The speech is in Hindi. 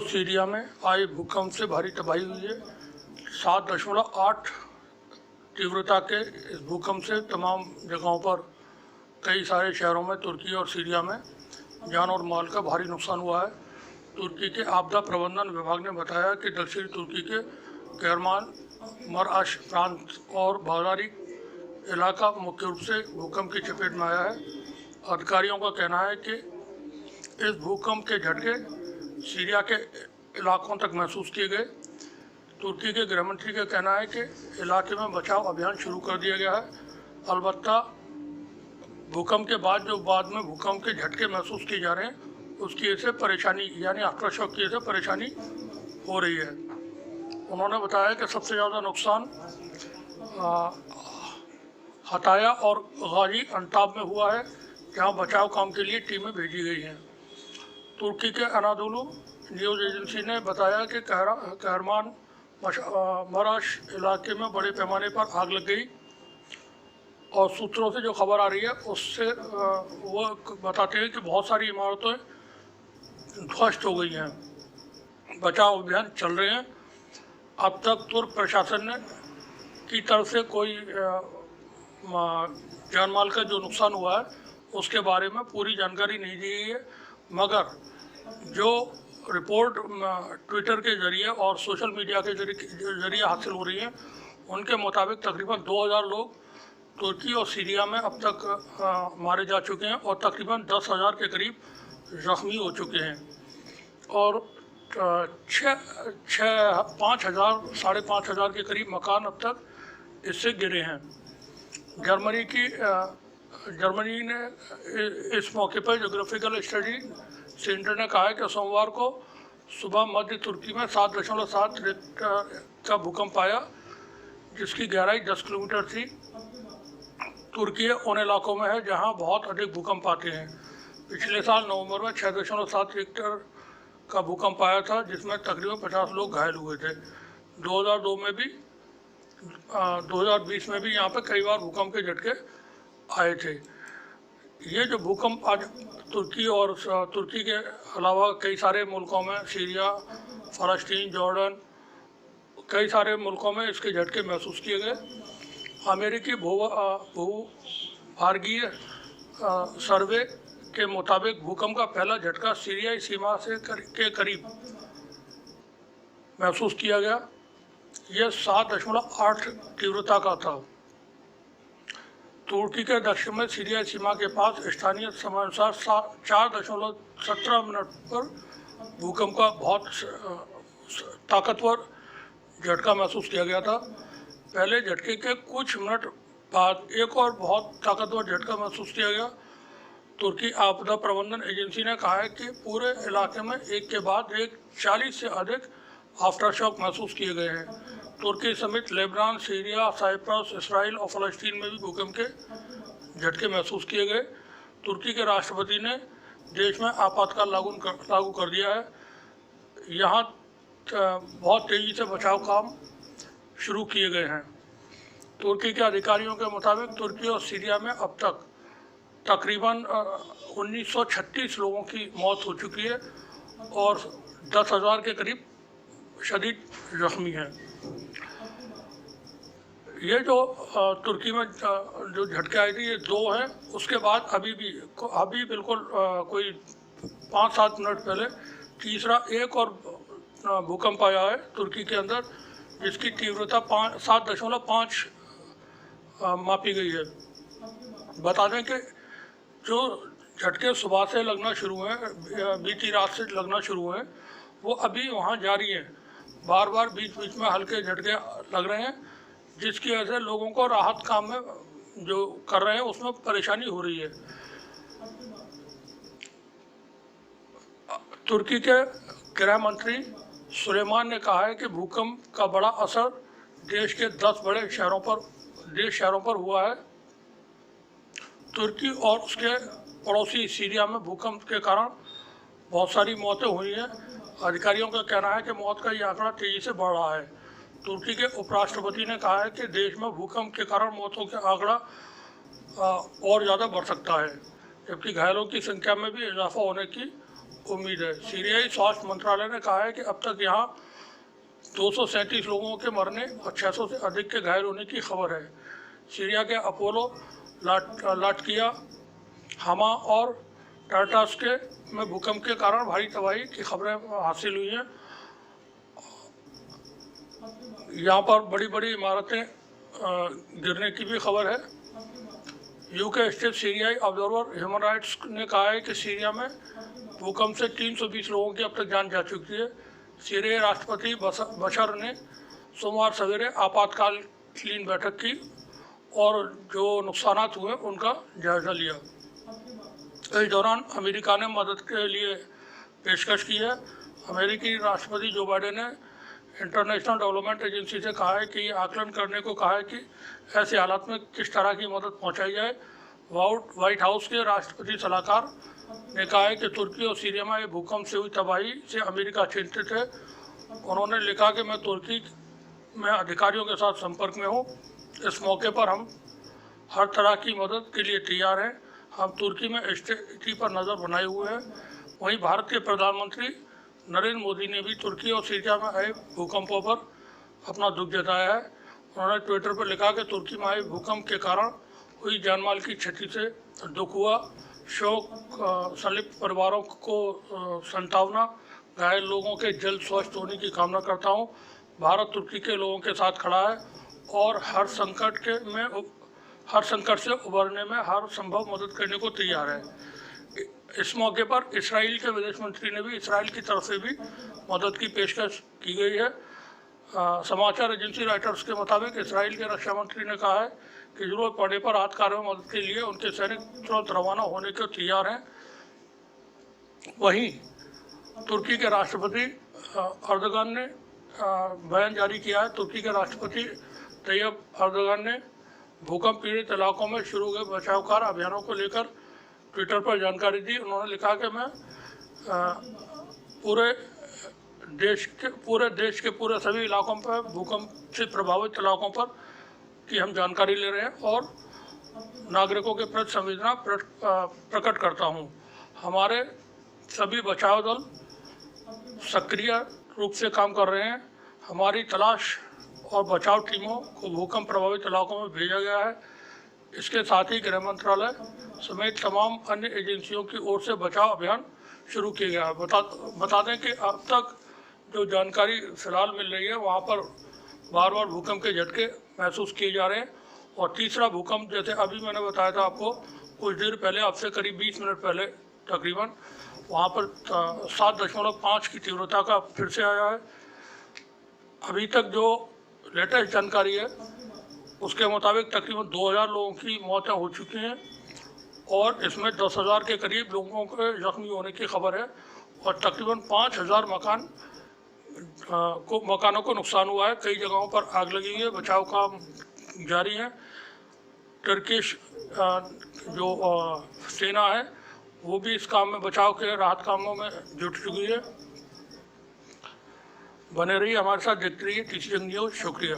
सीरिया में आए भूकंप से भारी तबाही हुई है। 7.8 तीव्रता के इस भूकंप से तमाम जगहों पर कई सारे शहरों में तुर्की और सीरिया में जान और माल का भारी नुकसान हुआ है। तुर्की के आपदा प्रबंधन विभाग ने बताया कि दक्षिणी तुर्की के केरमान, मरआश प्रांत और बाजारी इलाका मुख्य रूप से भूकंप की चपेट में आया है। अधिकारियों का कहना है कि इस भूकंप के झटके सीरिया के इलाकों तक महसूस किए गए। तुर्की के गृहमंत्री का कहना है कि इलाके में बचाव अभियान शुरू कर दिया गया है। अलबत्ता भूकंप के बाद में भूकंप के झटके महसूस किए जा रहे हैं, उसकी वजह से परेशानी यानी आफ्टर शॉक की वजह से परेशानी हो रही है। उन्होंने बताया कि सबसे ज़्यादा नुकसान हताया और गाजी अंताब में हुआ है, जहां बचाव काम के लिए टीमें भेजी गई हैं। तुर्की के अनादोलू न्यूज़ एजेंसी ने बताया कि कहरमान मराश इलाके में बड़े पैमाने पर आग लग गई और सूत्रों से जो खबर आ रही है उससे वो बताते हैं कि बहुत सारी इमारतें ध्वस्त हो गई हैं। बचाव अभियान चल रहे हैं। अब तक तुर्क प्रशासन ने की तरफ से कोई जान माल का जो नुकसान हुआ है उसके बारे में पूरी जानकारी नहीं दी गई है, मगर जो रिपोर्ट ट्विटर के ज़रिए और सोशल मीडिया के जरिए हासिल हो रही है उनके मुताबिक तकरीबन 2000 लोग तुर्की और सीरिया में अब तक मारे जा चुके हैं और तकरीबन 10,000 के करीब ज़ख्मी हो चुके हैं और 5,000 के करीब मकान अब तक इससे गिरे हैं। जर्मनी ने इस मौके पर जोग्राफिकल स्टडी सेंटर ने कहा है कि सोमवार को सुबह मध्य तुर्की में 7.7 रिक्टर का भूकंप आया, जिसकी गहराई 10 किलोमीटर थी। तुर्की उन इलाकों में है जहां बहुत अधिक भूकंप आते हैं। पिछले साल नवंबर में 6.7 रिक्टर का भूकंप आया था, जिसमें तकरीबन 50 लोग घायल हुए थे। 2020 में भी यहाँ पर कई बार भूकंप के झटके आए थे। ये जो भूकंप आज तुर्की के अलावा कई सारे मुल्कों में, सीरिया, फ़लस्तीन, जॉर्डन, कई सारे मुल्कों में इसके झटके महसूस किए गए। अमेरिकी भूभार्गीय सर्वे के मुताबिक भूकंप का पहला झटका सीरियाई सीमा के करीब महसूस किया गया। यह 7.8 तीव्रता का था। तुर्की के दक्षिण में सीरिया सीमा के पास स्थानीय समयानुसार 4.17 मिनट पर भूकंप का बहुत ताकतवर झटका महसूस किया गया था। पहले झटके के कुछ मिनट बाद एक और बहुत ताकतवर झटका महसूस किया गया। तुर्की आपदा प्रबंधन एजेंसी ने कहा है कि पूरे इलाके में एक के बाद एक 40 से अधिक आफ्टर शॉक महसूस किए गए हैं। तुर्की समेत लेबनान, सीरिया, साइप्रस, इसराइल और फ़लस्तीन में भी भूकंप के झटके महसूस किए गए। तुर्की के राष्ट्रपति ने देश में आपातकाल लागू कर दिया है। यहाँ बहुत तेज़ी से बचाव काम शुरू किए गए हैं। तुर्की के अधिकारियों के मुताबिक तुर्की और सीरिया में अब तक तकरीबन 1936 लोगों की मौत हो चुकी है और 10,000 के करीब शदीद ज़ख्मी हैं। ये जो तुर्की में जो झटके आए थे ये 2 हैं। उसके बाद अभी बिल्कुल कोई 5-7 मिनट पहले तीसरा एक और भूकंप आया है तुर्की के अंदर, जिसकी तीव्रता 7.5 मापी गई है। बता दें कि जो झटके सुबह से लगना शुरू हैं, बीती रात से लगना शुरू हैं, वो अभी वहाँ जारी हैं। बार बार बीच में हल्के झटके लग रहे हैं, जिसकी वजह से लोगों को राहत काम में जो कर रहे हैं उसमें परेशानी हो रही है। तुर्की के गृह मंत्री सुलेमान ने कहा है कि भूकंप का बड़ा असर देश के 10 बड़े शहरों पर हुआ है। तुर्की और उसके पड़ोसी सीरिया में भूकंप के कारण बहुत सारी मौतें हुई हैं। अधिकारियों का कहना है कि मौत का ये आंकड़ा तेज़ी से बढ़ रहा है। तुर्की के उपराष्ट्रपति ने कहा है कि देश में भूकंप के कारण मौतों का आंकड़ा और ज़्यादा बढ़ सकता है, जबकि घायलों की संख्या में भी इजाफा होने की उम्मीद है। सीरियाई स्वास्थ्य मंत्रालय ने कहा है कि अब तक यहाँ 237 लोगों के मरने और 600 से अधिक के घायल होने की खबर है। सीरिया के अपोलो, लाटकिया, हमा और टाटास्क में भूकंप के कारण भारी तबाही की खबरें हासिल हुई हैं। यहाँ पर बड़ी बड़ी इमारतें गिरने की भी खबर है। यूके स्थित सीरियाई ऑब्जर्वर ह्यूमन राइट्स ने कहा है कि सीरिया में भूकंप से 320 लोगों की अब तक जान जा चुकी है। सीरियाई राष्ट्रपति बशर ने सोमवार सवेरे आपातकालीन बैठक की और जो नुकसानात हुए उनका जायजा लिया। इस दौरान अमेरिका ने मदद के लिए पेशकश की है। अमेरिकी राष्ट्रपति जो बाइडेन ने इंटरनेशनल डेवलपमेंट एजेंसी से कहा है कि ये आकलन करने को कहा है कि ऐसे हालात में किस तरह की मदद पहुंचाई जाए। व्हाइट हाउस के राष्ट्रपति सलाहकार ने कहा है कि तुर्की और सीरिया में भूकंप से हुई तबाही से अमेरिका चिंतित है। उन्होंने लिखा कि मैं तुर्की में अधिकारियों के साथ संपर्क में हूँ। इस मौके पर हम हर तरह की मदद के लिए तैयार हैं। हम तुर्की में स्थिति पर नज़र बनाए हुए हैं। वहीं भारत के प्रधानमंत्री नरेंद्र मोदी ने भी तुर्की और सीरिया में आए भूकंपों पर अपना दुख जताया है। उन्होंने ट्विटर पर लिखा कि तुर्की में आए भूकंप के कारण हुई जानमाल की क्षति से दुख हुआ। शोक संलिप्त परिवारों को संतावना, घायल लोगों के जल्द स्वस्थ होने की कामना करता हूँ। भारत तुर्की के लोगों के साथ खड़ा है और हर संकट से उबरने में हर संभव मदद करने को तैयार है। इस मौके पर इसराइल के विदेश मंत्री ने भी इसराइल की तरफ से भी मदद की पेशकश की गई है। समाचार एजेंसी रॉयटर्स के मुताबिक इसराइल के रक्षा मंत्री ने कहा है कि जरूरत पड़ने पर राहत कार्यों में मदद के लिए उनके सैनिक तुरंत रवाना होने के तैयार हैं। वहीं तुर्की के राष्ट्रपति अर्दगान ने बयान जारी किया है। तुर्की के राष्ट्रपति तैयब अर्दगान ने भूकंप पीड़ित इलाकों में शुरू हुए बचाव कार्य अभियानों को लेकर ट्विटर पर जानकारी दी। उन्होंने लिखा कि मैं पूरे देश के पूरे सभी इलाकों पर भूकंप से प्रभावित इलाकों पर की हम जानकारी ले रहे हैं और नागरिकों के प्रति संवेदना प्रकट करता हूं। हमारे सभी बचाव दल सक्रिय रूप से काम कर रहे हैं। हमारी तलाश और बचाव टीमों को भूकंप प्रभावित इलाकों में भेजा गया है। इसके साथ ही गृह मंत्रालय समेत तमाम अन्य एजेंसियों की ओर से बचाव अभियान शुरू किया गया है। बता दें कि अब तक जो जानकारी फिलहाल मिल रही है वहाँ पर बार बार भूकंप के झटके महसूस किए जा रहे हैं और तीसरा भूकंप जैसे अभी मैंने बताया था आपको कुछ देर पहले, अब से करीब 20 मिनट पहले तकरीबन, वहाँ पर 7.5 की तीव्रता का फिर से आया है। अभी तक जो लेटेस्ट जानकारी है उसके मुताबिक तकरीबन 2000 लोगों की मौतें हो चुकी हैं और इसमें 10,000 के करीब लोगों के जख्मी होने की खबर है और तकरीबन 5,000 मकानों को नुकसान हुआ है। कई जगहों पर आग लगी हुई है। बचाव काम जारी है। टर्किश जो सेना है वो भी इस काम में, बचाव के राहत कामों में जुट चुकी है। बने रहिए हमारे साथ, देखते रहिए TCN न्यूज़। शुक्रिया।